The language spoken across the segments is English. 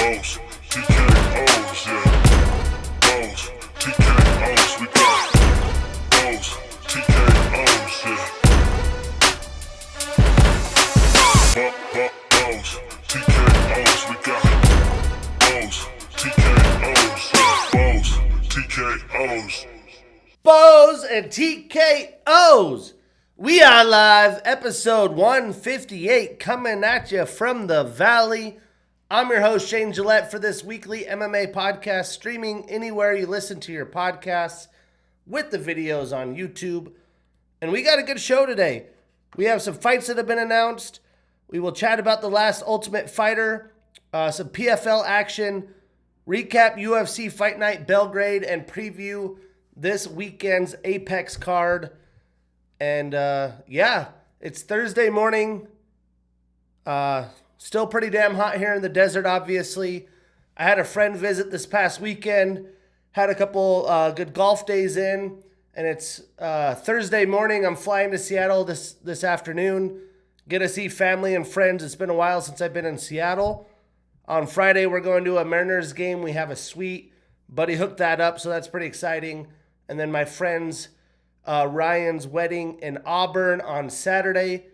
Bows, TKOs, yeah. Bows, TKOs, we got bows, TKOs, yeah. Bows, TKOs, we got bows, TKOs, yeah. Bows, TKOs. Bows and TKOs. We are live, episode 158, coming at you from the Valley. I'm your host, Shane Gillette, for this weekly MMA podcast, streaming anywhere you listen to your podcasts with the videos on YouTube. And we got a good show today. We have some fights that have been announced. We will chat about the last Ultimate Fighter, some PFL action, recap UFC Fight Night Belgrade, and preview this weekend's Apex card. And yeah, it's Thursday morning. Still pretty damn hot here in the desert, obviously. I had a friend visit this past weekend. Had a couple good golf days in. And it's Thursday morning. I'm flying to Seattle this afternoon. Get to see family and friends. It's been a while since I've been in Seattle. On Friday, we're going to a Mariners game. We have a suite. Buddy hooked that up, so that's pretty exciting. And then my friend's Ryan's wedding in Auburn on Saturday.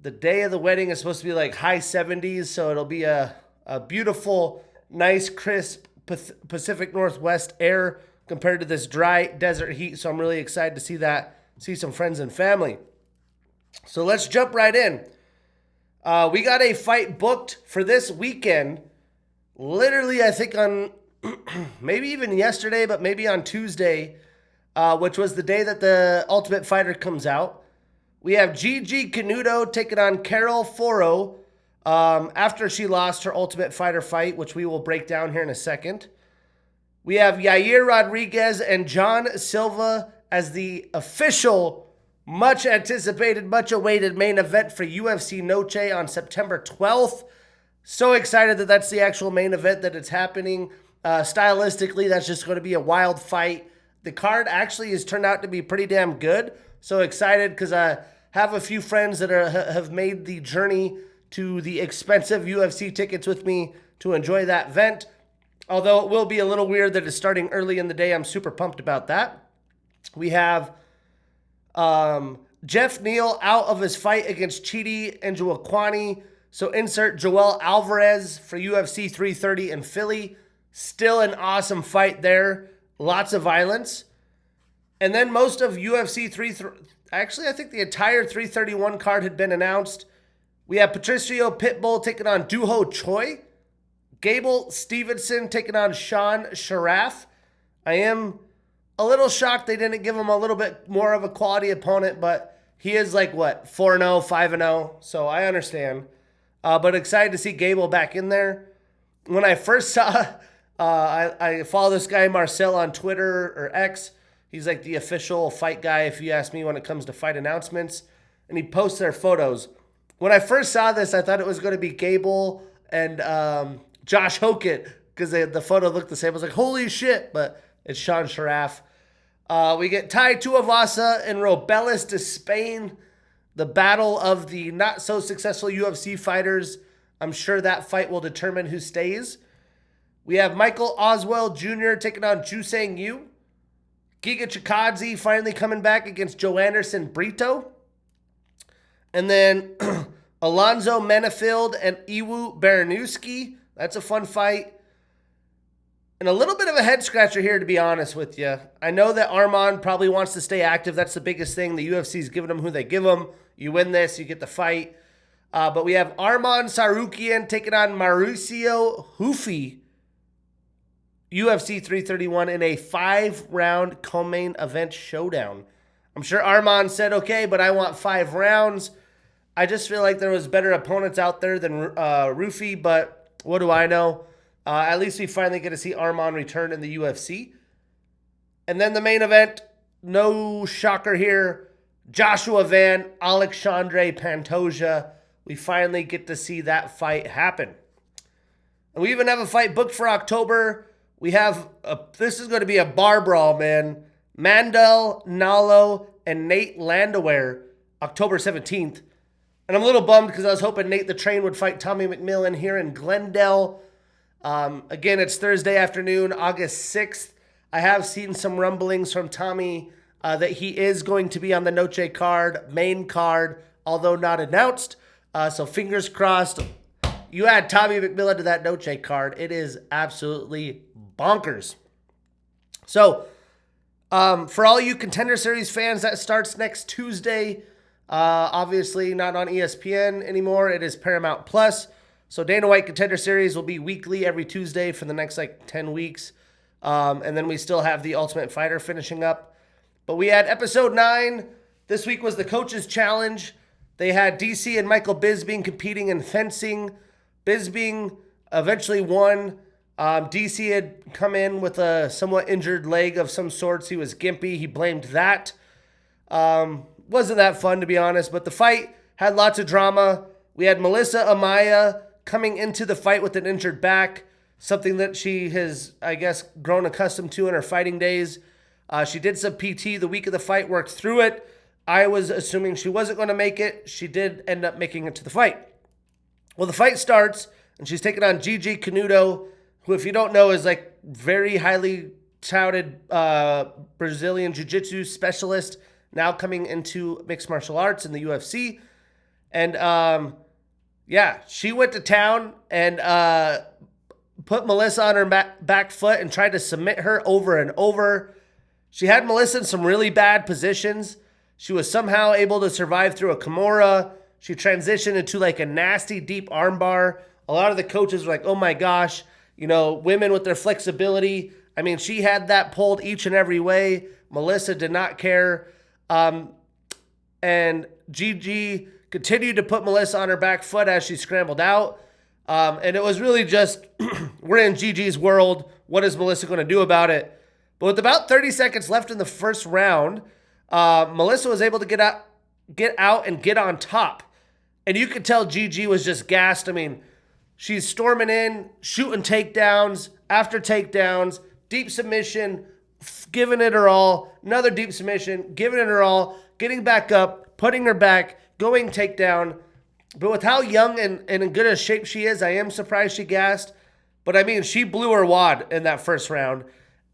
The day of the wedding is supposed to be like high 70s, so it'll be a beautiful, nice, crisp Pacific Northwest air compared to this dry desert heat. So I'm really excited to see some friends and family. So let's jump right in. We got a fight booked for this weekend. Literally, I think on maybe even yesterday, but maybe on Tuesday, which was the day that the Ultimate Fighter comes out. We have Gigi Canuto taking on Carol Foro after she lost her Ultimate Fighter fight, which we will break down here in a second. We have Yair Rodriguez and John Silva as the official, much anticipated, much awaited main event for UFC Noche on September 12th. So excited that that's the actual main event, that it's happening. Stylistically, that's just going to be a wild fight. The card actually has turned out to be pretty damn good. So excited because I have a few friends that have made the journey to the expensive UFC tickets with me to enjoy that event. Although it will be a little weird that it's starting early in the day. I'm super pumped about that. We have Jeff Neal out of his fight against Chidi Njokuani. So insert Joel Alvarez for UFC 330 in Philly. Still an awesome fight there. Lots of violence. And then most of UFC actually, I think the entire 331 card had been announced. We have Patricio Pitbull taking on Duho Choi. Gable Stevenson taking on Sean Sharaf. I am a little shocked they didn't give him a little bit more of a quality opponent, but he is like, 4-0, 5-0, so I understand. But excited to see Gable back in there. When I first saw, I follow this guy Marcel on Twitter or X. He's like the official fight guy, if you ask me, when it comes to fight announcements. And he posts their photos. When I first saw this, I thought it was going to be Gable and Josh Hokett, because the photo looked the same. I was like, holy shit, but it's Sean Sharaf. We get Tai Tuivasa and Robelis de Spain, the battle of the not-so-successful UFC fighters. I'm sure that fight will determine who stays. We have Michael Oswell Jr. taking on Jusang Yu. Giga Chikadze finally coming back against Joe Anderson Brito. And then Alonzo Menefield and Iwu Baranowski. That's a fun fight. And a little bit of a head scratcher here, to be honest with you. I know that Arman probably wants to stay active. That's the biggest thing. The UFC's giving him who they give him. You win this, you get the fight. But we have Arman Sarukian taking on Mauricio Hufi. UFC 331 in a 5-round co-main event showdown. I'm sure Arman said, okay, but I want 5 rounds. I just feel like there was better opponents out there than Rufi, but what do I know? At least we finally get to see Arman return in the UFC. And then the main event, no shocker here, Joshua Van, Alexandre Pantoja. We finally get to see that fight happen. And we even have a fight booked for October. We have, this is going to be a bar brawl, man. Mandel, Nalo, and Nate Landwehr, October 17th. And I'm a little bummed because I was hoping Nate the Train would fight Tommy McMillan here in Glendale. Again, it's Thursday afternoon, August 6th. I have seen some rumblings from Tommy that he is going to be on the Noche card, main card, although not announced. So fingers crossed. You add Tommy McMillan to that Noche card. It is absolutely bonkers. So for all you Contender Series fans, that starts next Tuesday. Obviously not on ESPN anymore. It is Paramount Plus. So Dana White Contender Series will be weekly every Tuesday for the next 10 weeks. And then we still have the Ultimate Fighter finishing up. But we had episode 9. This week was the Coaches Challenge. They had DC and Michael Bisping competing in fencing. Bisping eventually won. DC had come in with a somewhat injured leg of some sorts. He was gimpy. He blamed that. Wasn't that fun, to be honest, but the fight had lots of drama. We had Melissa Amaya coming into the fight with an injured back, something that she has, I guess, grown accustomed to in her fighting days. She did some PT the week of the fight, worked through it. I was assuming she wasn't going to make it. She did end up making it to the fight. Well, the fight starts, and she's taking on Gigi Canuto, who, if you don't know, is very highly touted Brazilian Jiu-Jitsu specialist, now coming into mixed martial arts in the UFC. And she went to town and put Melissa on her back foot and tried to submit her over and over. She had Melissa in some really bad positions. She was somehow able to survive through a Kimura. She transitioned into a nasty deep armbar. A lot of the coaches were like, oh my gosh, women with their flexibility. I mean, she had that pulled each and every way. Melissa did not care. And Gigi continued to put Melissa on her back foot as she scrambled out. And it was really just, we're in Gigi's world. What is Melissa going to do about it? But with about 30 seconds left in the first round, Melissa was able to get out and get on top. And you could tell Gigi was just gassed. I mean, she's storming in, shooting takedowns after takedowns, deep submission, giving it her all, another deep submission, giving it her all, getting back up, putting her back, going takedown. But with how young and in good a shape she is, I am surprised she gassed. But I mean, she blew her wad in that first round.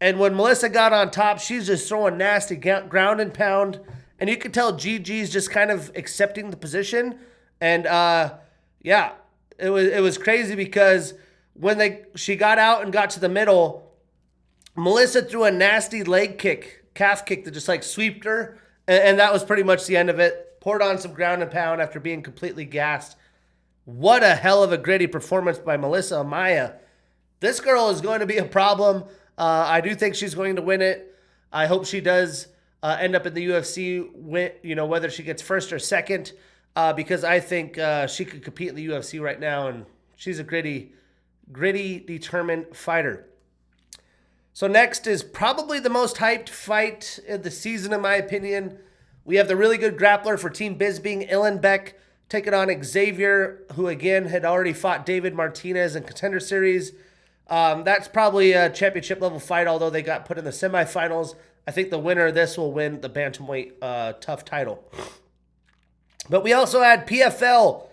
And when Melissa got on top, she's just throwing nasty ground and pound. And you could tell Gigi's just kind of accepting the position. And it was crazy because when she got out and got to the middle, Melissa threw a nasty calf kick that just sweeped her. And that was pretty much the end of it. Poured on some ground and pound after being completely gassed. What a hell of a gritty performance by Melissa Amaya. This girl is going to be a problem. I do think she's going to win it. I hope she does end up in the UFC, whether she gets first or second, because I think she could compete in the UFC right now, and she's a gritty, determined fighter. So next is probably the most hyped fight of the season, in my opinion. We have the really good grappler for Team Bisping, Illenbeck, taking on Xavier, who again had already fought David Martinez in Contender Series. That's probably a championship level fight, although they got put in the semifinals. I think the winner of this will win the bantamweight tough title. But we also had PFL,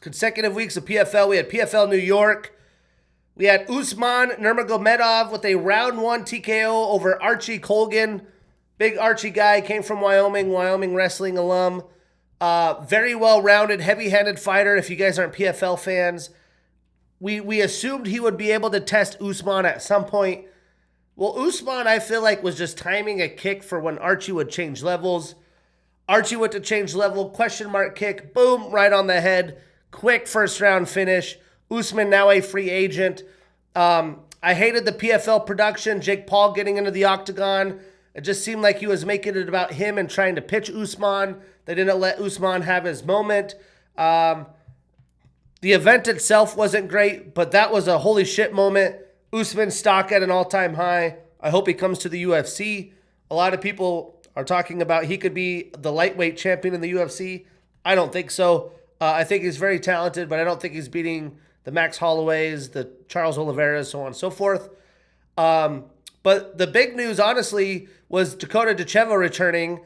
consecutive weeks of PFL. We had PFL New York. We had Usman Nurmagomedov with a round 1 TKO over Archie Colgan. Big Archie guy, came from Wyoming wrestling alum. Very well-rounded, heavy-handed fighter. If you guys aren't PFL fans, we assumed he would be able to test Usman at some point. Well, Usman, I feel was just timing a kick for when Archie would change levels. Archie went to change level, question mark kick, boom, right on the head. Quick first-round finish. Usman now a free agent. I hated the PFL production. Jake Paul getting into the octagon. It just seemed like he was making it about him and trying to pitch Usman. They didn't let Usman have his moment. The event itself wasn't great, but that was a holy shit moment. Usman's stock at an all-time high. I hope he comes to the UFC. A lot of people are talking about he could be the lightweight champion in the UFC. I don't think so. I think he's very talented, but I don't think he's beating the Max Holloways, the Charles Oliveira, so on and so forth. But the big news, honestly, was Dakota Ducheva returning.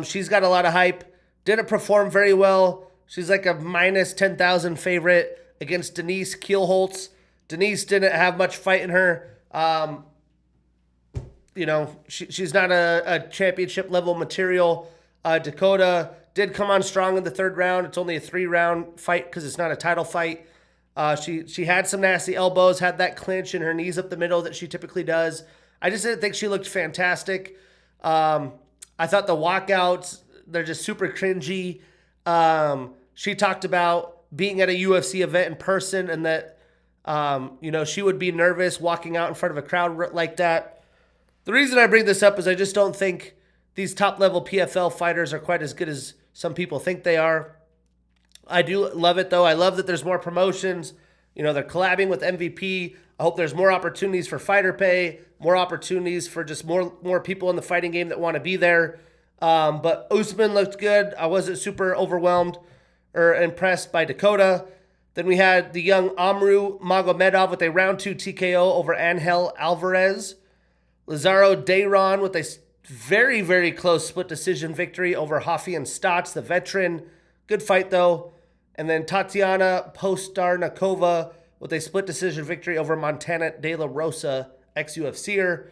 She's got a lot of hype. Didn't perform very well. She's a minus 10,000 favorite against Denise Kielholtz. Denise didn't have much fight in her. She's not a championship level material. Dakota did come on strong in the third round. It's only a 3-round fight because it's not a title fight. She had some nasty elbows, had that clinch and her knees up the middle that she typically does. I just didn't think she looked fantastic. I thought the walkouts, they're just super cringy. She talked about being at a UFC event in person and that, she would be nervous walking out in front of a crowd like that. The reason I bring this up is I just don't think these top-level PFL fighters are quite as good as some people think they are. I do love it, though. I love that there's more promotions. They're collabing with MVP. I hope there's more opportunities for fighter pay, more opportunities for just more people in the fighting game that want to be there. But Usman looked good. I wasn't super overwhelmed or impressed by Dakota. Then we had the young Amru Magomedov with a round 2 TKO over Angel Alvarez. Lazaro Dayron with a very, very close split decision victory over Hofian Stotts, the veteran. Good fight, though. And then Tatiana Postarnikova with a split decision victory over Montana De La Rosa, ex-UFCer.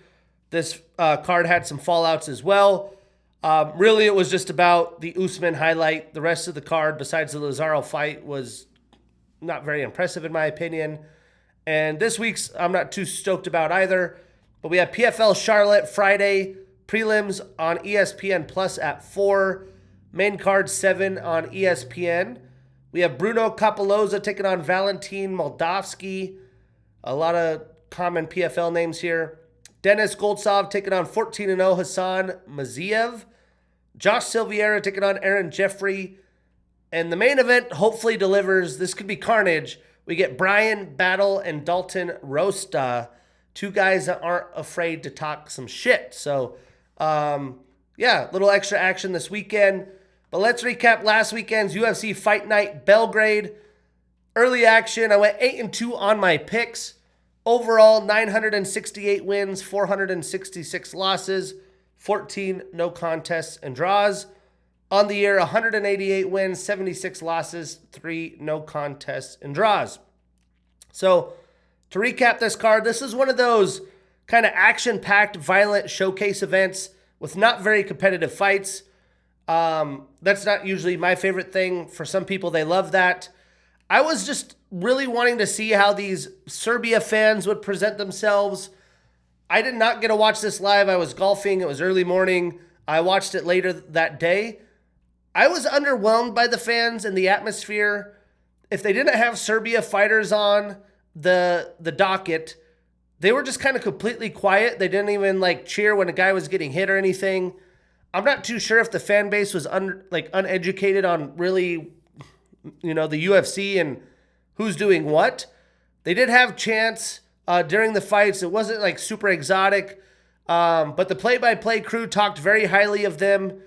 This card had some fallouts as well. Really, it was just about the Usman highlight. The rest of the card, besides the Lazaro fight, was not very impressive in my opinion. And this week's, I'm not too stoked about either. But we have PFL Charlotte Friday, prelims on ESPN Plus at 4, main card 7 on ESPN. We have Bruno Capoloza taking on Valentin Moldavsky. A lot of common PFL names here. Dennis Goltsov taking on 14-0 Hassan Maziev. Josh Silveira taking on Aaron Jeffrey. And the main event hopefully delivers. This could be carnage. We get Brian Battle and Dalton Rosta. 2 guys that aren't afraid to talk some shit. So, little extra action this weekend. But let's recap last weekend's UFC Fight Night Belgrade. Early action, I went 8-2 on my picks. Overall, 968 wins, 466 losses, 14 no contests and draws. On the year, 188 wins, 76 losses, 3 no contests and draws. So, to recap this card, this is one of those kind of action-packed, violent showcase events with not very competitive fights. That's not usually my favorite thing. For some people, they love that. I was just really wanting to see how these Serbia fans would present themselves. I did not get to watch this live. I was golfing. It was early morning. I watched it later that day. I was underwhelmed by the fans and the atmosphere. If they didn't have Serbia fighters on the docket, they were just kind of completely quiet. They didn't even cheer when a guy was getting hit or anything. I'm not too sure if the fan base was uneducated on really, the UFC and who's doing what. They did have chants during the fights. It wasn't super exotic, but the play-by-play crew talked very highly of them.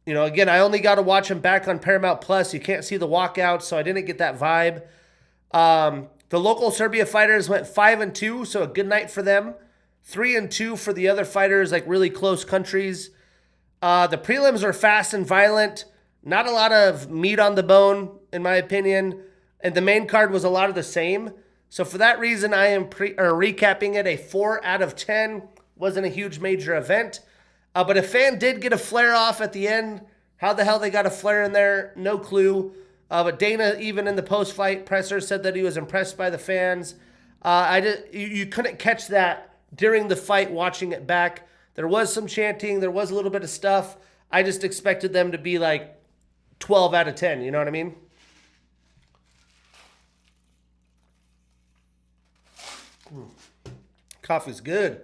Again, I only got to watch them back on Paramount Plus. You can't see the walkouts, so I didn't get that vibe. The local Serbia fighters went 5-2, so a good night for them. 3-2 for the other fighters, really close countries. The prelims are fast and violent. Not a lot of meat on the bone, in my opinion. And the main card was a lot of the same. So for that reason, I am recapping it a 4 out of 10. Wasn't a huge major event. But a fan did get a flare off at the end. How the hell they got a flare in there? No clue. But Dana, even in the post-fight presser, said that he was impressed by the fans. You couldn't catch that during the fight watching it back. There was some chanting. There was a little bit of stuff. I just expected them to be 12 out of 10. You know what I mean? Coffee's good.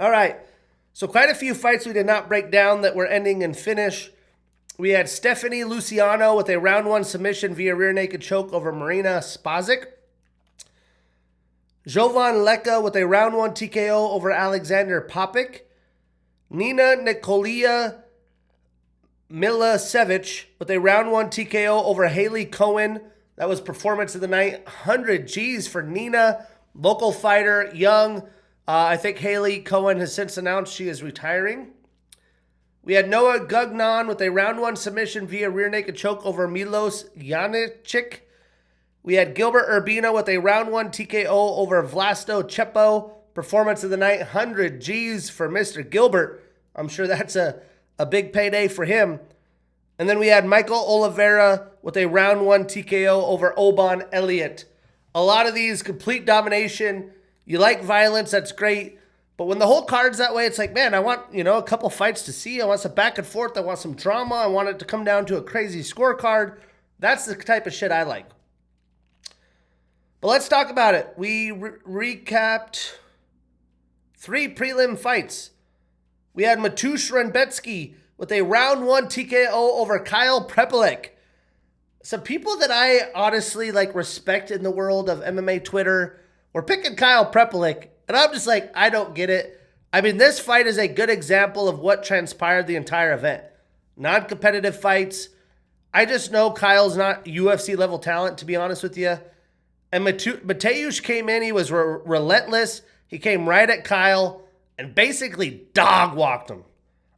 All right. So quite a few fights we did not break down that were ending in finish. We had Stephanie Luciano with a round 1 submission via rear naked choke over Marina Spazic. Jovan Leka with a round 1 TKO over Alexander Popik. Nina Nikolia Milosevic with a round 1 TKO over Haley Cohen. That was performance of the night. 100 G's for Nina. Local fighter, young. I think Haley Cohen has since announced she is retiring. We had Noah Gugnon with a round 1 submission via rear naked choke over Milos Janicic. We had Gilbert Urbina with a round 1 TKO over Vlasto Chepo. Performance of the night, 100 G's for Mr. Gilbert. I'm sure that's a big payday for him. And then we had Michael Oliveira with a round 1 TKO over Oban Elliott. A lot of these, complete domination. You like violence, that's great. But when the whole card's that way, it's like, man, I want, a couple fights to see. I want some back and forth. I want some drama. I want it to come down to a crazy scorecard. That's the type of shit I like. But let's talk about it. We recapped 3 prelim fights. We had Mateusz Rebecki with a round 1 TKO over Kyle Prepolec. Some people that I honestly respect in the world of MMA Twitter were picking Kyle Prepolec, and I'm just like, I don't get it. I mean, this fight is a good example of what transpired the entire event. Non-competitive fights. I just know Kyle's not UFC level talent, to be honest with you. And Mateusz came in, he was relentless. He came right at Kyle and basically dog walked him.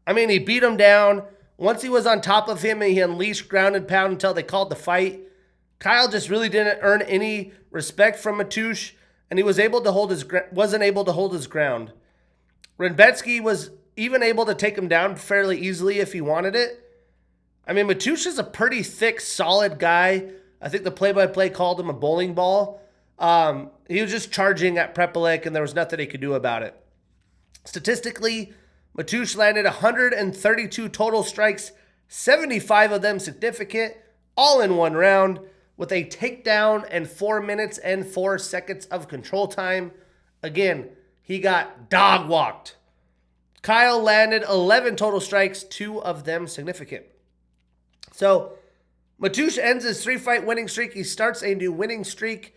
I mean, he beat him down. Once he was on top of him, he unleashed ground and pound until they called the fight. Kyle just really didn't earn any respect from Mateusz, and he wasn't able to hold his ground. Rebecki was even able to take him down fairly easily if he wanted it. I mean, Mateusz is a pretty thick, solid guy. I think the play-by-play called him a bowling ball. He was just charging at Prepolec, and there was nothing he could do about it. Statistically, Mateusz landed 132 total strikes, 75 of them significant, all in one round, with a takedown and 4 minutes and 4 seconds of control time. Again, he got dog walked. Kyle landed 11 total strikes, 2 of them significant. So, Mateusz ends his 3-fight winning streak. He starts a new winning streak.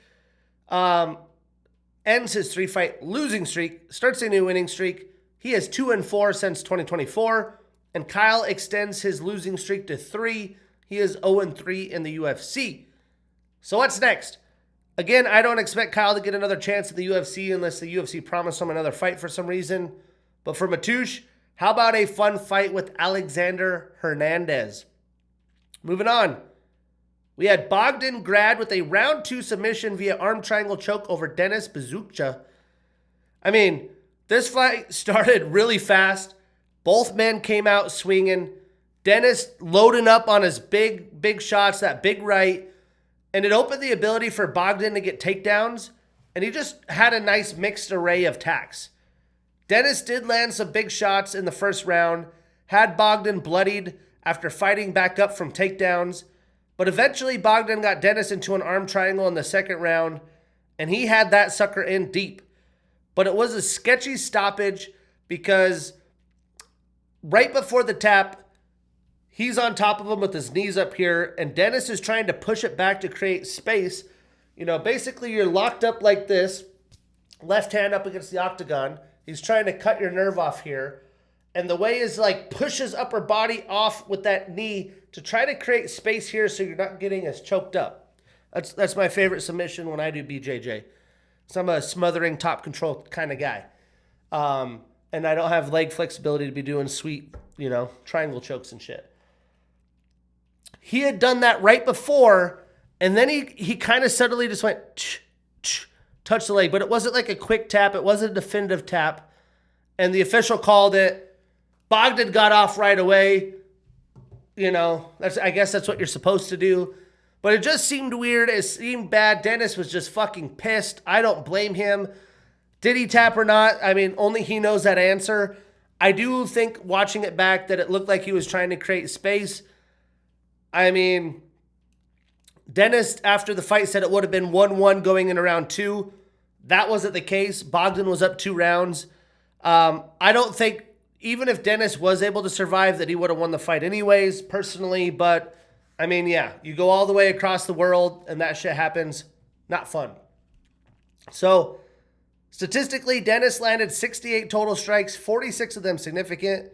Ends his 3-fight losing streak. Starts a new winning streak. He has 2-4 since 2024. And Kyle extends his losing streak to 3. He is 0-3 in the UFC. So what's next? Again, I don't expect Kyle to get another chance at the UFC unless the UFC promised him another fight for some reason. But for Mateusz, how about a fun fight with Alexander Hernandez? Moving on. We had Bogdan Grad with a round 2 submission via arm triangle choke over Denis Buzukja. I mean, this fight started really fast. Both men came out swinging. Denis loading up on his big shots, that big right. And it opened the ability for Bogdan to get takedowns. And he just had a nice mixed array of attacks. Denis did land some big shots in the first round. Had Bogdan bloodied after fighting back up from takedowns. But eventually Bogdan got Denis into an arm triangle in the second round, and he had that sucker in deep. But it was a sketchy stoppage because right before the tap, he's on top of him with his knees up here, and Denis is trying to push it back to create space. Basically you're locked up like this, left hand up against the octagon. He's trying to cut your nerve off here. And the way is push his upper body off with that knee to try to create space here so you're not getting as choked up. That's my favorite submission when I do BJJ. So I'm a smothering top control kind of guy. And I don't have leg flexibility to be doing sweet, triangle chokes and shit. He had done that right before, and then he kind of subtly just went, touched the leg. But it wasn't like a quick tap. It wasn't a definitive tap. And the official called it. Bogdan got off right away. I guess that's what you're supposed to do. But it just seemed weird. It seemed bad. Denis was just fucking pissed. I don't blame him. Did he tap or not? I mean, only he knows that answer. I do think watching it back that it looked like he was trying to create space. I mean, Denis, after the fight, said it would have been 1-1 going into round 2. That wasn't the case. Bogdan was up 2 rounds. I don't think, even if Denis was able to survive, that he would have won the fight anyways, personally. But, I mean, yeah, you go all the way across the world and that shit happens. Not fun. So, statistically, Denis landed 68 total strikes, 46 of them significant.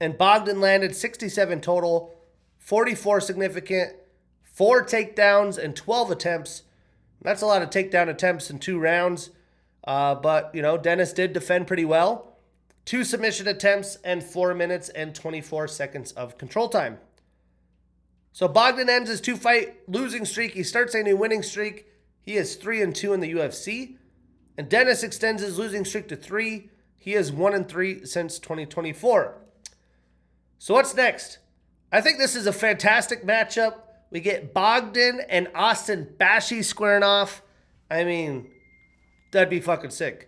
And Bogdan landed 67 total, 44 significant, 4 takedowns, and 12 attempts. That's a lot of takedown attempts in 2 rounds. But, Denis did defend pretty well. 2 submission attempts and 4 minutes and 24 seconds of control time. So Bogdan ends his 2-fight losing streak. He starts a new winning streak. He is 3-2 in the UFC. And Dennis extends his losing streak to 3. He is 1-3 since 2024. So what's next? I think this is a fantastic matchup. We get Bogdan and Austin Bashi squaring off. I mean, that'd be fucking sick.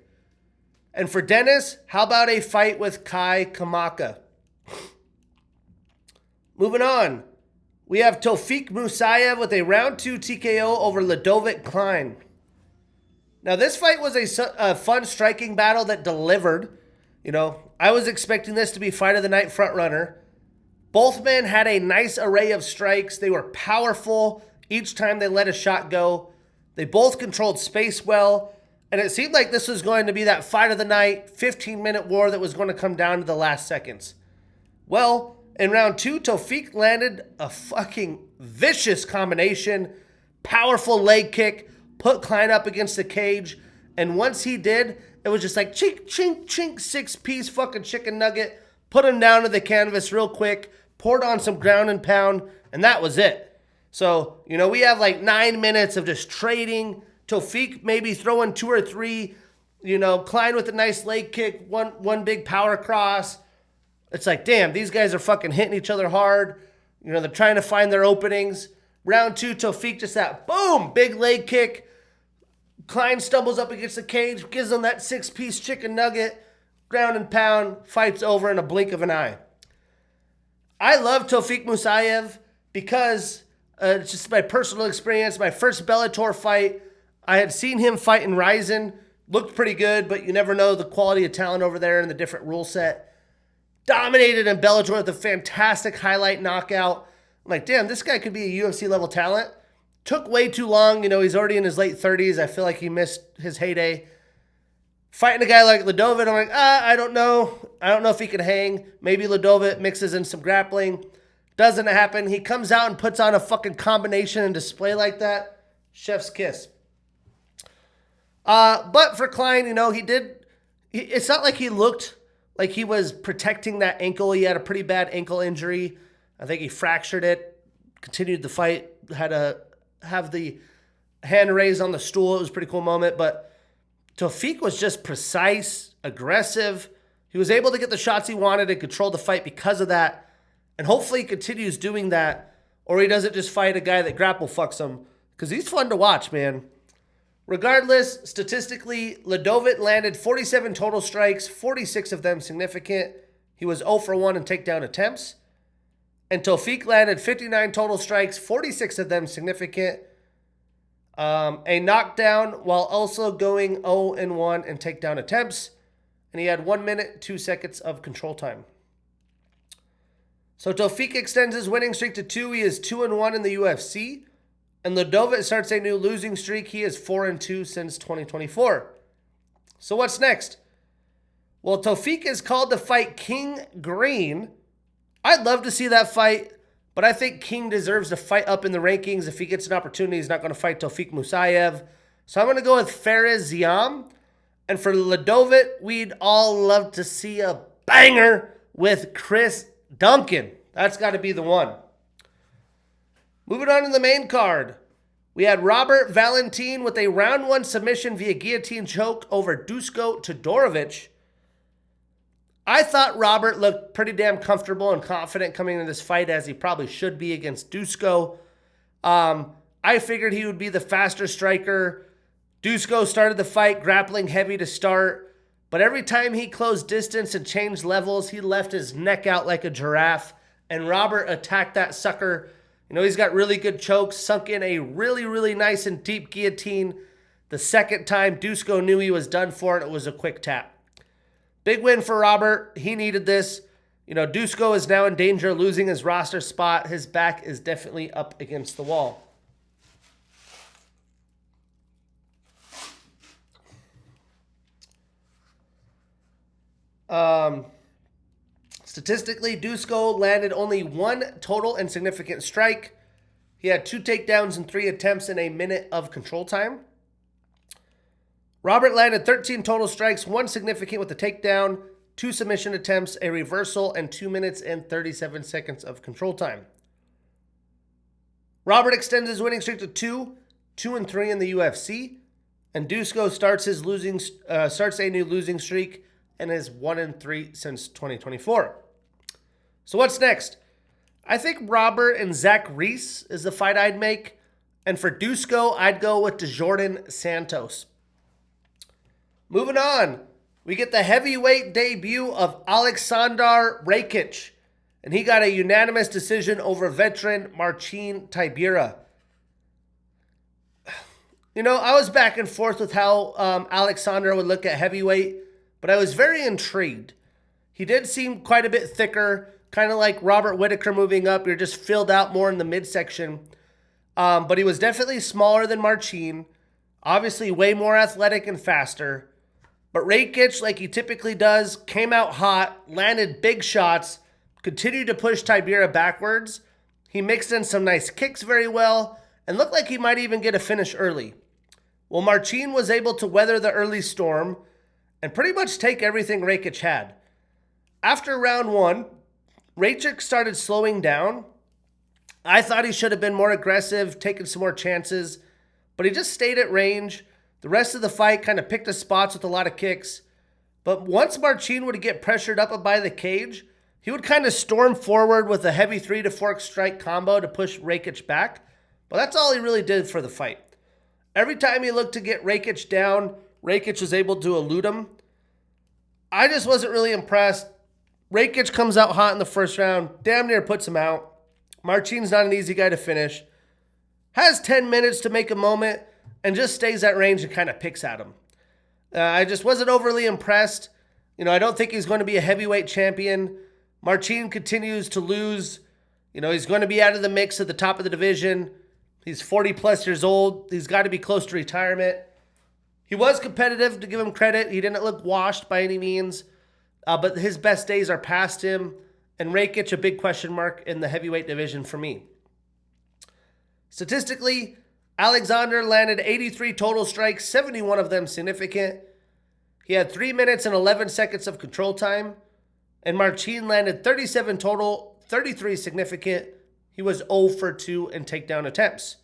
And for Dennis, how about a fight with Kai Kamaka? Moving on. We have Tofiq Musayev with a round 2 TKO over Ludovic Klein. Now, this fight was a fun striking battle that delivered. You know, I was expecting this to be fight of the night front runner. Both men had a nice array of strikes. They were powerful each time they let a shot go. They both controlled space well. And it seemed like this was going to be that fight of the night, 15-minute war that was going to come down to the last seconds. Well, in round 2, Tofiq landed a fucking vicious combination. Powerful leg kick, put Klein up against the cage. And once he did, it was just like chink, chink, chink, 6-piece fucking chicken nugget. Put him down to the canvas real quick, poured on some ground and pound, and that was it. So, you know, we have like 9 minutes of just trading. Tofiq maybe throwing 2 or 3, you know, Klein with a nice leg kick, one big power cross. It's like, damn, these guys are fucking hitting each other hard. You know, they're trying to find their openings. Round 2, Tofiq just that, boom, big leg kick. Klein stumbles up against the cage, gives him that 6-piece chicken nugget, ground and pound, fight's over in a blink of an eye. I love Tofiq Musayev because it's just my personal experience, my first Bellator fight. I had seen him fight in Ryzen, looked pretty good, but you never know the quality of talent over there and the different rule set. Dominated in Bellator with a fantastic highlight knockout. I'm like, damn, this guy could be a UFC level talent. Took way too long. You know, he's already in his late 30s. I feel like he missed his heyday. Fighting a guy like Ludovic, I'm like, I don't know. I don't know if he can hang. Maybe Ludovic mixes in some grappling. Doesn't happen. He comes out and puts on a fucking combination and display like that. Chef's kiss. But for Klein, you know, it's not like he looked like he was protecting that ankle. He had a pretty bad ankle injury. I think he fractured it, continued the fight, had to have the hand raised on the stool. It was a pretty cool moment, but Tofiq was just precise, aggressive. He was able to get the shots he wanted and control the fight because of that. And hopefully he continues doing that, or he doesn't just fight a guy that grapple fucks him, because he's fun to watch, man. Regardless, statistically, Ludovic landed 47 total strikes, 46 of them significant. He was 0 for 1 in takedown attempts. And Tofiq landed 59 total strikes, 46 of them significant. A knockdown while also going 0 and 1 in takedown attempts. And he had 1 minute, 2 seconds of control time. So Tofiq extends his winning streak to 2. He is 2 and 1 in the UFC. And Ludovic starts a new losing streak. He is 4 and 2 since 2024. So what's next? Well, Tofiq is called to fight King Green. I'd love to see that fight, but I think King deserves to fight up in the rankings. If he gets an opportunity, he's not going to fight Tofiq Musayev. So I'm going to go with Fares Ziam. And for Ludovic, we'd all love to see a banger with Chris Duncan. That's got to be the one. Moving on to the main card, we had Robert Valentin with a round 1 submission via guillotine choke over Dusko Todorovic. I thought Robert looked pretty damn comfortable and confident coming into this fight, as he probably should be against Dusko. I figured he would be the faster striker. Dusko started the fight grappling heavy to start, but every time he closed distance and changed levels, he left his neck out like a giraffe, and Robert attacked that sucker. You know, he's got really good chokes, sunk in a really, really nice and deep guillotine. The second time, Dusko knew he was done for, and it was a quick tap. Big win for Robert. He needed this. You know, Dusko is now in danger of losing his roster spot. His back is definitely up against the wall. Statistically, Dusko landed only 1 total and significant strike. He had 2 takedowns and 3 attempts in a minute of control time. Robert landed 13 total strikes, 1 significant with a takedown, 2 submission attempts, a reversal, and 2 minutes and 37 seconds of control time. Robert extends his winning streak to 2-3 in the UFC. And Dusko starts a new losing streak and is 1-3 since 2024. So what's next? I think Robert and Zach Reese is the fight I'd make. And for Dusko, I'd go with DeJordan Santos. Moving on, we get the heavyweight debut of Aleksandar Rakic. And he got a unanimous decision over veteran Marcin Tybura. You know, I was back and forth with how Aleksandar would look at heavyweight, but I was very intrigued. He did seem quite a bit thicker, kind of like Robert Whittaker moving up. You're just filled out more in the midsection. But he was definitely smaller than Marcin, obviously way more athletic and faster. But Rakic, like he typically does, came out hot, landed big shots, continued to push Tybura backwards. He mixed in some nice kicks very well, and looked like he might even get a finish early. Well, Marcin was able to weather the early storm and pretty much take everything Rakic had. After round one, Rakic started slowing down. I thought he should have been more aggressive, taken some more chances, but he just stayed at range. The rest of the fight kind of picked his spots with a lot of kicks. But once Marcin would get pressured up by the cage, he would kind of storm forward with a heavy 3-to-4 strike combo to push Rakic back. But that's all he really did for the fight. Every time he looked to get Rakic down, Rakic was able to elude him. I just wasn't really impressed. Rakic comes out hot in the first round, damn near puts him out. Marcin's not an easy guy to finish. Has 10 minutes to make a moment and just stays at range and kind of picks at him. I just wasn't overly impressed. You know, I don't think he's going to be a heavyweight champion. Marcin continues to lose. You know, he's going to be out of the mix at the top of the division. He's 40 plus years old. He's got to be close to retirement. He was competitive, to give him credit. He didn't look washed by any means. But his best days are past him. And Rakic, a big question mark in the heavyweight division for me. Statistically, Aleksandar landed 83 total strikes, 71 of them significant. He had 3 minutes and 11 seconds of control time. And Marcin landed 37 total, 33 significant. He was 0 for 2 in takedown attempts.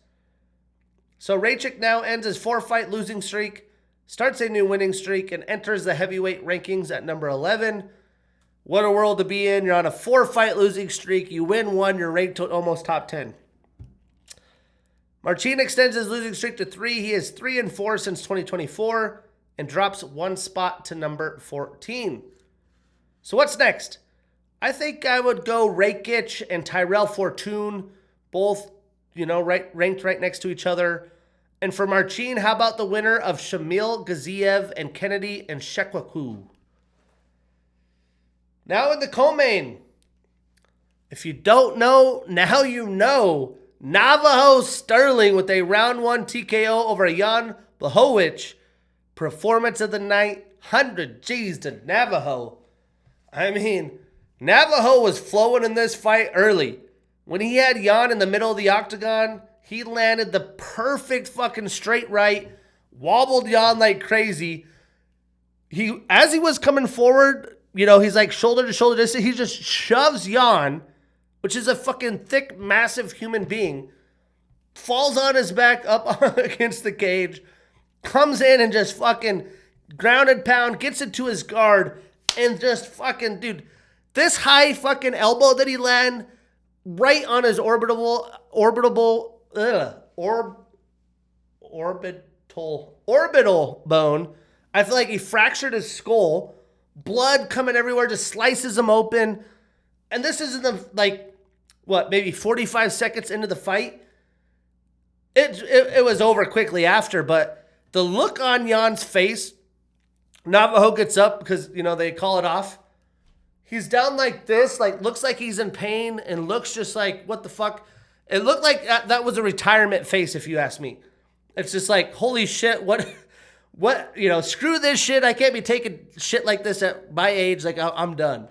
So Rakic now ends his 4-fight losing streak, starts a new winning streak, and enters the heavyweight rankings at number 11. What a world to be in. You're on a 4-fight losing streak. You win 1, you're ranked to almost top 10. Marcin extends his losing streak to 3. He is 3-4 since 2024 and drops 1 spot to number 14. So what's next? I think I would go Rakic and Tyrell Fortune, both, ranked right next to each other. And for Marcin, how about the winner of Shamil Gaziev and Kennedy and Shekwaku? Now in the co-main. If you don't know, now you know. Navajo Stirling with a round 1 TKO over Jan Blachowicz. Performance of the night, 100 G's to Navajo. I mean, Navajo was flowing in this fight early. When he had Jan in the middle of the octagon, he landed the perfect fucking straight right, wobbled Jan like crazy. As he was coming forward, he's like shoulder to shoulder distance, he just shoves Jan, which is a fucking thick, massive human being, falls on his back up against the cage, comes in and just fucking grounded pound, gets it to his guard, and just fucking, dude, this high fucking elbow that he landed right on his orbital bone. I feel like he fractured his skull, blood coming everywhere, just slices him open. And this is in the, maybe 45 seconds into the fight. It was over quickly after, but the look on Jan's face, Navajo gets up because, they call it off. He's down like this, looks like he's in pain and looks just like, what the fuck? It looked like that was a retirement face, if you ask me. It's just like, holy shit, what, screw this shit. I can't be taking shit like this at my age. I'm done.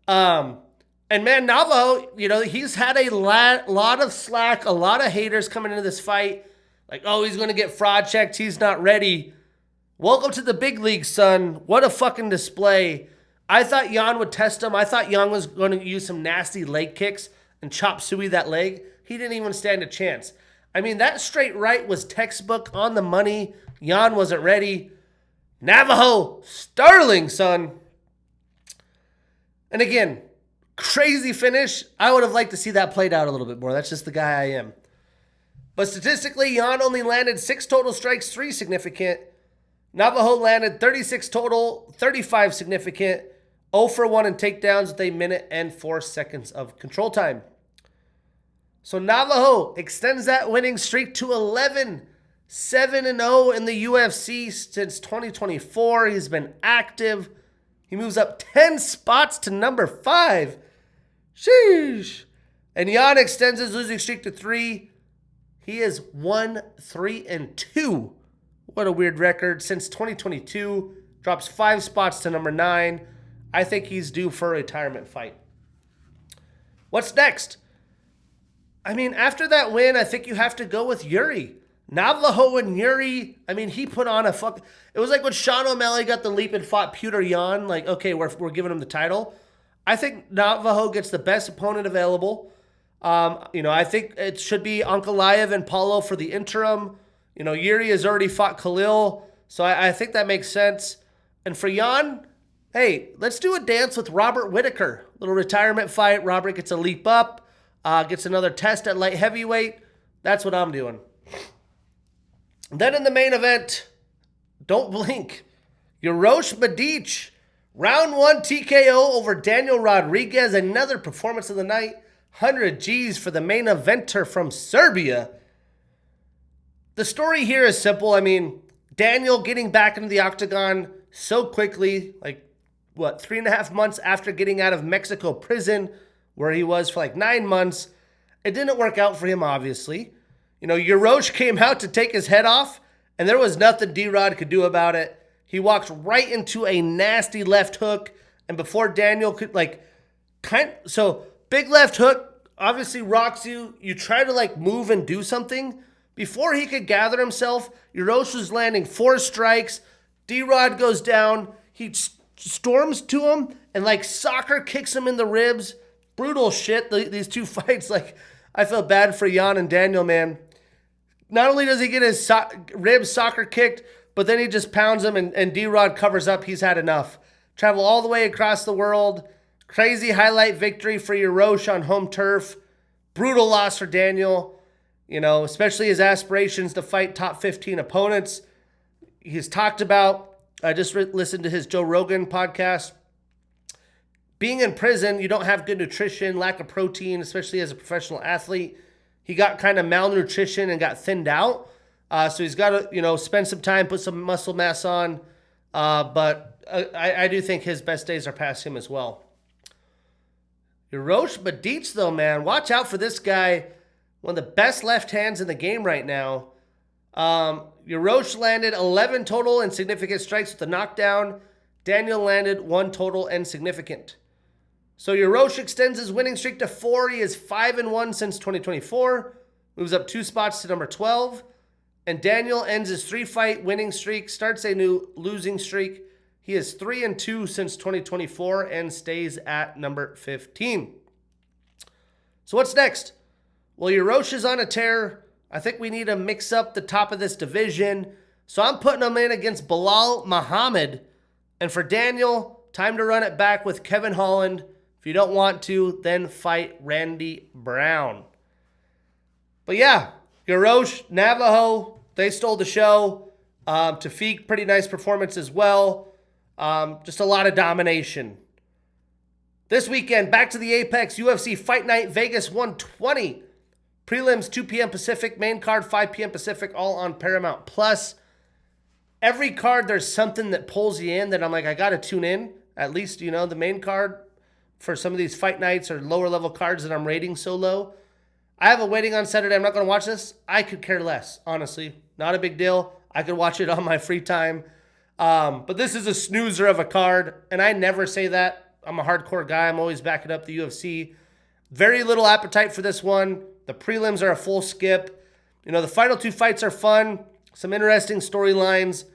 And man, Navajo, he's had a lot of slack, a lot of haters coming into this fight. He's going to get fraud checked. He's not ready. Welcome to the big league, son. What a fucking display. I thought Jan would test him. I thought Jan was going to use some nasty leg kicks and chop suey that leg. he didn't even stand a chance. I mean, that straight right was textbook on the money. Jan wasn't ready. Navajo, Stirling, son. And again, crazy finish. I would have liked to see that played out a little bit more. That's just the guy I am. But statistically, Jan only landed 6 total strikes, 3 significant. Navajo landed 36 total, 35 significant, 0 for 1 in takedowns with 1 minute and 4 seconds of control time. So Navajo extends that winning streak to 11, 7-0 in the UFC since 2024. He's been active. He moves up 10 spots to number 5. Sheesh. And Jan extends his losing streak to 3. He is 1-3-2. What a weird record. Since 2022, drops 5 spots to number 9. I think he's due for a retirement fight. What's next? I mean, after that win, I think you have to go with Yuri. Navajo and Yuri, I mean, he put on a fuck. It was like when Sean O'Malley got the leap and fought Petr Yan. Like, okay, we're giving him the title. I think Navajo gets the best opponent available. I think it should be Ankalaev and Paulo for the interim. Yuri has already fought Khalil, so I think that makes sense. And for Jan, hey, let's do a dance with Robert Whittaker. Little retirement fight. Robert gets a leap up, gets another test at light heavyweight. That's what I'm doing. Then in the main event, don't blink. Uros Medic, round 1 TKO over Daniel Rodriguez. Another performance of the night. 100 G's for the main eventer from Serbia. The story here is simple. I mean, Daniel getting back into the octagon so quickly, 3.5 months after getting out of Mexico prison, where he was for 9 months. It didn't work out for him, obviously. Uros came out to take his head off, and there was nothing D-Rod could do about it. He walked right into a nasty left hook, and before Daniel could, big left hook obviously rocks you. You try to, move and do something. Before he could gather himself, Uros was landing 4 strikes. D-Rod goes down. He storms to him and, soccer kicks him in the ribs. Brutal shit, these 2 fights. I feel bad for Jan and Daniel, man. Not only does he get his ribs soccer kicked, but then he just pounds him and D-Rod covers up. He's had enough. Travel all the way across the world. Crazy highlight victory for Uros on home turf. Brutal loss for Daniel. Especially his aspirations to fight top 15 opponents. He's talked about, I just listened to his Joe Rogan podcast. Being in prison, you don't have good nutrition, lack of protein, especially as a professional athlete. He got kind of malnutrition and got thinned out. So he's got to, spend some time, put some muscle mass on. But I do think his best days are past him as well. Uros Medic, though, man. Watch out for this guy. One of the best left hands in the game right now. Uros landed 11 total and significant strikes with a knockdown. Daniel landed 1 total and significant. So Uros extends his winning streak to 4. He is 5-1 since 2024. Moves up 2 spots to number 12. And Daniel ends his 3-fight winning streak, starts a new losing streak. He is 3-2 since 2024 and stays at number 15. So what's next? Well, Uros is on a tear. I think we need to mix up the top of this division. So I'm putting him in against Bilal Muhammad. And for Daniel, time to run it back with Kevin Holland. If you don't want to, then fight Randy Brown. But yeah, Uros, Navajo, they stole the show. Tofiq, pretty nice performance as well. Just a lot of domination. This weekend, back to the Apex, UFC Fight Night, Vegas 120. Prelims 2 p.m. Pacific, main card 5 p.m. Pacific, all on Paramount Plus. Every card, there's something that pulls you in that I'm like, I got to tune in. At least, the main card for some of these fight nights or lower level cards that I'm rating so low. I have a wedding on Saturday. I'm not going to watch this. I could care less, honestly. Not a big deal. I could watch it on my free time. But this is a snoozer of a card, and I never say that. I'm a hardcore guy. I'm always backing up the UFC. Very little appetite for this one. The prelims are a full skip. The final 2 fights are fun. Some interesting storylines.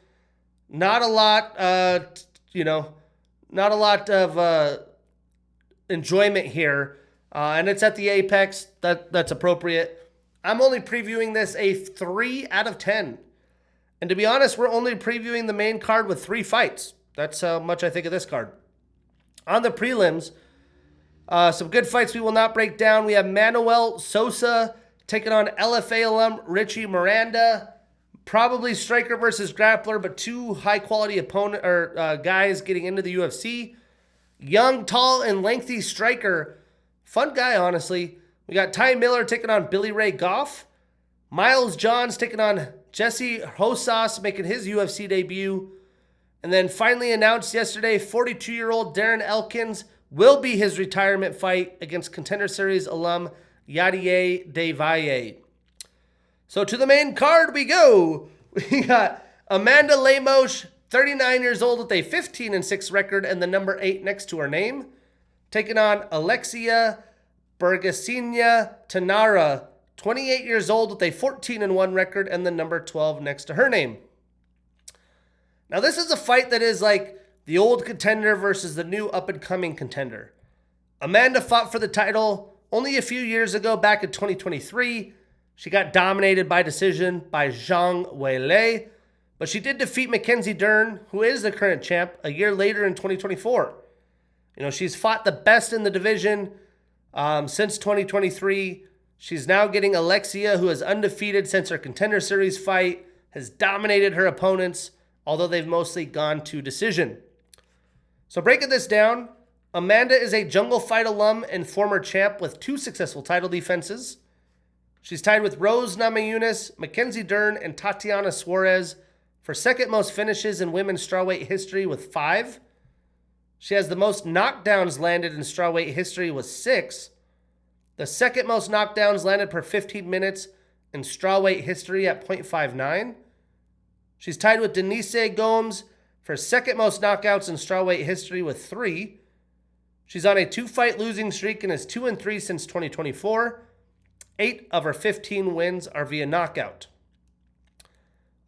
Not a lot, not a lot of enjoyment here. And it's at the Apex. That's appropriate. I'm only previewing this a 3 out of 10. And to be honest, we're only previewing the main card with 3 fights. That's how much I think of this card. On the prelims, some good fights we will not break down. We have Manuel Sosa taking on LFA alum Richie Miranda. Probably striker versus grappler, but 2 high-quality guys getting into the UFC. Young, tall, and lengthy striker. Fun guy, honestly. We got Ty Miller taking on Billy Ray Goff. Miles Johns taking on Jesse Rosas, making his UFC debut. And then finally announced yesterday, 42-year-old Darren Elkins will be his retirement fight against Contender Series alum Yadier Devalle. So to the main card we go. We got Amanda Lemos, 39 years old with a 15-6 record and the number 8 next to her name, taking on Alexia Bergasina Thainara, 28 years old with a 14-1 record and the number 12 next to her name. Now this is a fight that is like the old contender versus the new up-and-coming contender. Amanda fought for the title only a few years ago, back in 2023. She got dominated by decision by Zhang Weilei, but she did defeat Mackenzie Dern, who is the current champ, a year later in 2024. She's fought the best in the division since 2023. She's now getting Alexia, who is undefeated since her Contender Series fight, has dominated her opponents, although they've mostly gone to decision. So breaking this down, Amanda is a Jungle Fight alum and former champ with 2 successful title defenses. She's tied with Rose Namajunas, Mackenzie Dern, and Tatiana Suarez for second most finishes in women's strawweight history with 5. She has the most knockdowns landed in strawweight history with 6. The second most knockdowns landed per 15 minutes in strawweight history at .59. She's tied with Denise Gomes for second most knockouts in strawweight history with 3. She's on a 2-fight losing streak and is 2-3 since 2024. 8 of her 15 wins are via knockout.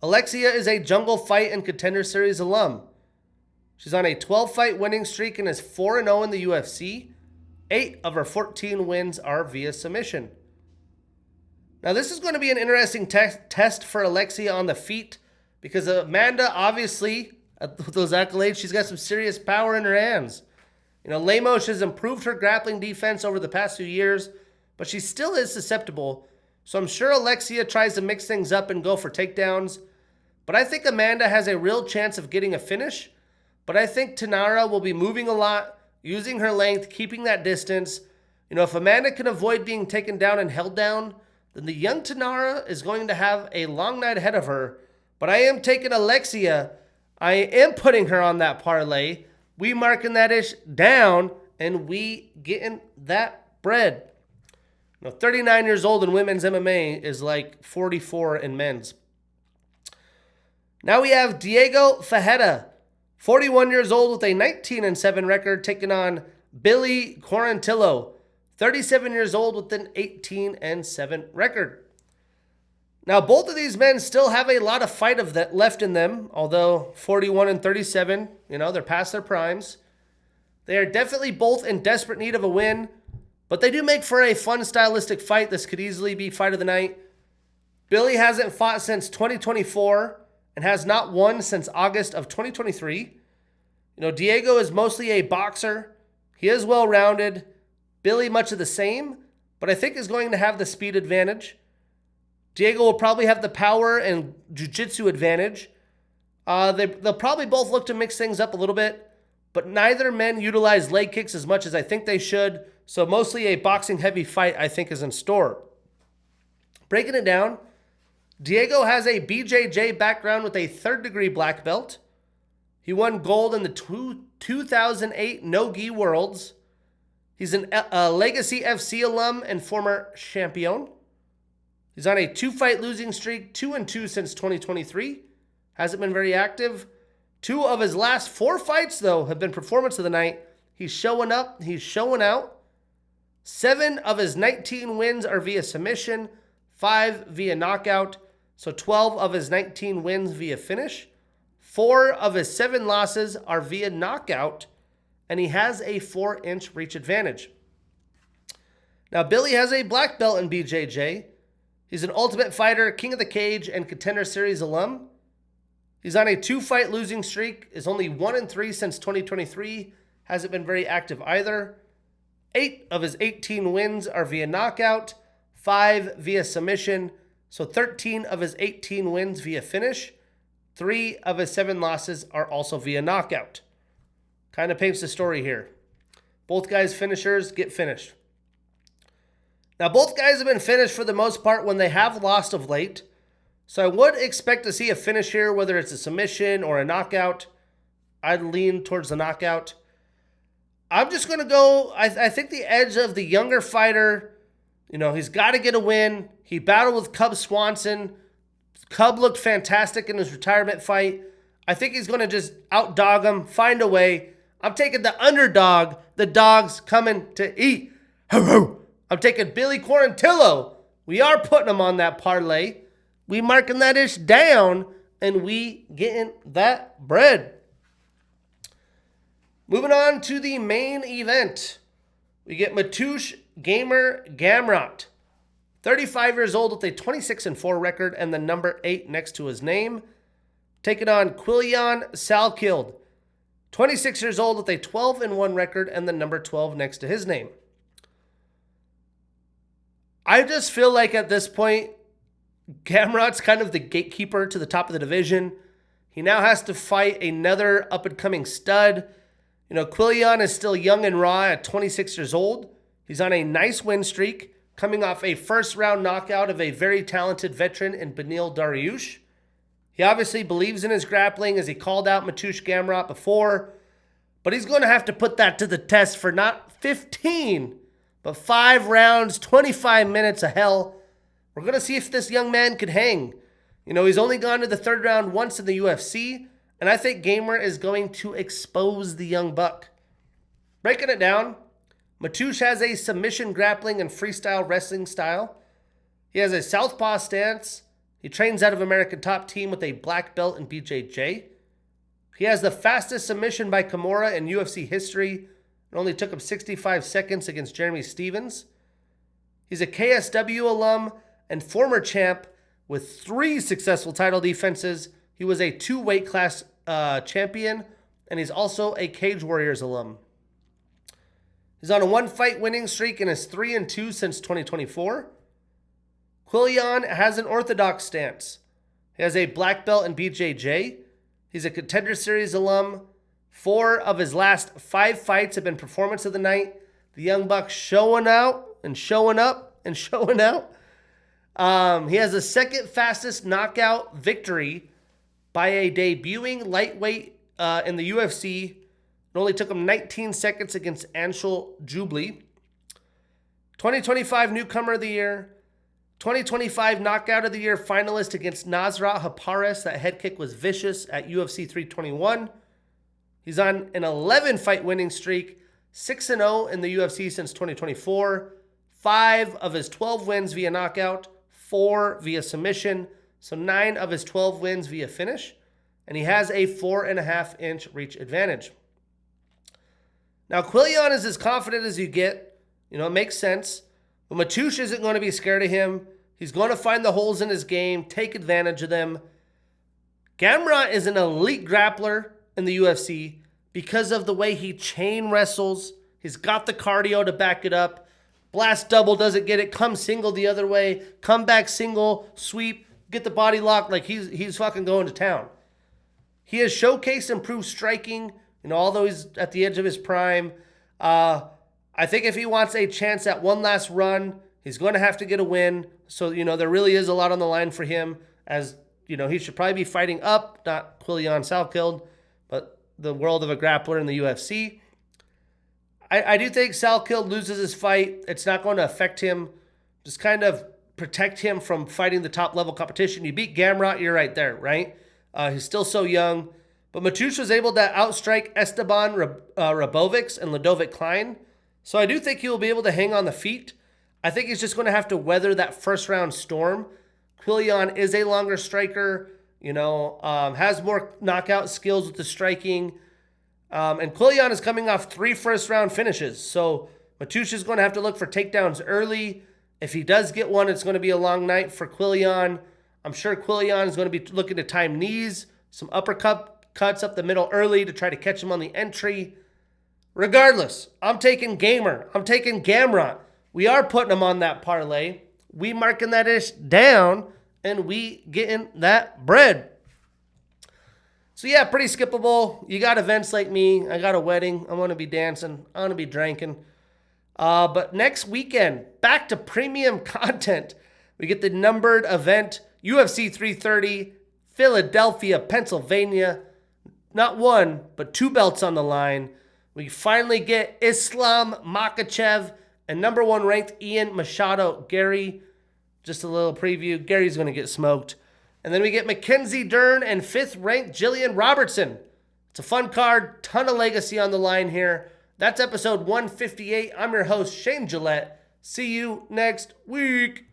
Alexia is a Jungle Fight and Contender Series alum. She's on a 12-fight winning streak and is 4-0 in the UFC. 8 of her 14 wins are via submission. Now this is going to be an interesting test for Alexia on the feet, because Amanda, obviously, with those accolades, she's got some serious power in her hands. Lemos has improved her grappling defense over the past few years, but she still is susceptible. So I'm sure Alexia tries to mix things up and go for takedowns. But I think Amanda has a real chance of getting a finish. But I think Thainara will be moving a lot, using her length, keeping that distance. If Amanda can avoid being taken down and held down, then the young Thainara is going to have a long night ahead of her. But I am taking Alexia. I am putting her on that parlay. We marking that ish down, and we getting that bread. 39 years old in women's MMA is like 44 in men's. Now we have Diego Ferreira, 41 years old with a 19-7 record, taking on Billy Quarantillo, 37 years old with an 18-7 record. Now both of these men still have a lot of fight of that left in them, although 41 and 37, they're past their primes. They are definitely both in desperate need of a win. But they do make for a fun stylistic fight. This could easily be fight of the night. Billy hasn't fought since 2024 and has not won since August of 2023. Diego is mostly a boxer. He is well-rounded. Billy much of the same, but I think is going to have the speed advantage. Diego will probably have the power and jiu-jitsu advantage. They'll probably both look to mix things up a little bit, but neither men utilize leg kicks as much as I think they should. So mostly a boxing-heavy fight, I think, is in store. Breaking it down, Diego has a BJJ background with a third-degree black belt. He won gold in the 2008 No-Gi Worlds. He's a Legacy FC alum and former champion. He's on a 2-fight losing streak, 2-2 since 2023. Hasn't been very active. 2 of his last 4 fights, though, have been performance of the night. He's showing up. He's showing out. 7 of his 19 wins are via submission, 5 via knockout, so 12 of his 19 wins via finish. 4 of his 7 losses are via knockout, and he has a 4-inch reach advantage. Now, Billy has a black belt in BJJ. He's an Ultimate Fighter, King of the Cage, and Contender Series alum. He's on a 2-fight losing streak, is only 1-3 since 2023, hasn't been very active either. 8 of his 18 wins are via knockout, 5 via submission, so 13 of his 18 wins via finish. 3 of his 7 losses are also via knockout. Kind of paints the story here. Both guys' finishers get finished. Now, both guys have been finished for the most part when they have lost of late. So I would expect to see a finish here, whether it's a submission or a knockout. I'd lean towards the knockout. I'm just going to go, I think the edge of the younger fighter, he's got to get a win. He battled with Cub Swanson. Cub looked fantastic in his retirement fight. I think he's going to just outdog him, find a way. I'm taking the underdog. The dog's coming to eat. I'm taking Billy Quarantillo. We are putting him on that parlay. We marking that ish down, and we getting that bread. Moving on to the main event. We get Mateusz Gamrot. 35 years old with a 26-4 record and the number 8 next to his name. Taking on Quillan Salkilld. 26 years old with a 12-1 record and the number 12 next to his name. I just feel like at this point, Gamrot's kind of the gatekeeper to the top of the division. He now has to fight another up-and-coming stud. Quillan is still young and raw at 26 years old. He's on a nice win streak, coming off a first-round knockout of a very talented veteran in Benil Dariush. He obviously believes in his grappling, as he called out Mateusz Gamrot before, but he's going to have to put that to the test for not 15, but 5 rounds, 25 minutes of hell. We're going to see if this young man can hang. He's only gone to the 3rd round once in the UFC, and I think Gamrot is going to expose the young buck. Breaking it down, Mateusz has a submission grappling and freestyle wrestling style. He has a southpaw stance. He trains out of American Top Team with a black belt in BJJ. He has the fastest submission by Kimura in UFC history. It only took him 65 seconds against Jeremy Stevens. He's a KSW alum and former champ with 3 successful title defenses. He was a 2 weight class champion, and he's also a Cage Warriors alum. He's on a 1-fight winning streak and is 3-2 since 2024. Quillan has an orthodox stance. He has a black belt in BJJ. He's a Contender Series alum. 4 of his last 5 fights have been Performance of the Night. The young buck showing out and showing up and showing out. He has the 2nd fastest knockout victory by a debuting lightweight in the UFC. It only took him 19 seconds against Anshul Jubli. 2025 Newcomer of the Year. 2025 Knockout of the Year finalist against Nasrat Haparis. That head kick was vicious at UFC 321. He's on an 11-fight winning streak. 6-0 in the UFC since 2024. 5 of his 12 wins via knockout. 4 via submission. So 9 of his 12 wins via finish. And he has a 4.5-inch reach advantage. Now, Quillan is as confident as you get. It makes sense. But Mateusz isn't going to be scared of him. He's going to find the holes in his game, take advantage of them. Gamrot is an elite grappler in the UFC because of the way he chain wrestles. He's got the cardio to back it up. Blast double, doesn't get it. Come single the other way. Come back single, sweep, get the body lock. Like he's fucking going to town. He has showcased improved striking, although he's at the edge of his prime. I think if he wants a chance at one last run, he's going to have to get a win. So, there really is a lot on the line for him, as, he should probably be fighting up, not Quillan Salkilld, but the world of a grappler in the UFC. I do think Salkilld loses his fight. It's not going to affect him. Just kind of protect him from fighting the top level competition. You beat Gamrot, you're right there, right? He's still so young. But Mateusz was able to outstrike Esteban Rabovic and Ludovic Klein. So I do think he will be able to hang on the feet. I think he's just going to have to weather that first round storm. Quillan is a longer striker, has more knockout skills with the striking. And Quillan is coming off 3 first round finishes. So Mateusz is going to have to look for takedowns early. If he does get one, it's going to be a long night for Quillan. I'm sure Quillan is going to be looking to time knees, some uppercuts up the middle early to try to catch him on the entry. Regardless, I'm taking Gamer. I'm taking Gamrot. We are putting him on that parlay. We marking that ish down, and we getting that bread. So yeah, pretty skippable. You got events like me. I got a wedding. I'm going to be dancing. I'm going to be drinking. But next weekend, back to premium content. We get the numbered event, UFC 330, Philadelphia, Pennsylvania. Not one, but 2 belts on the line. We finally get Islam Makhachev and number 1 ranked Ian Machado. Gary, just a little preview. Gary's going to get smoked. And then we get Mackenzie Dern and 5th ranked Jillian Robertson. It's a fun card. Ton of legacy on the line here. That's episode 158. I'm your host, Shane Gillette. See you next week.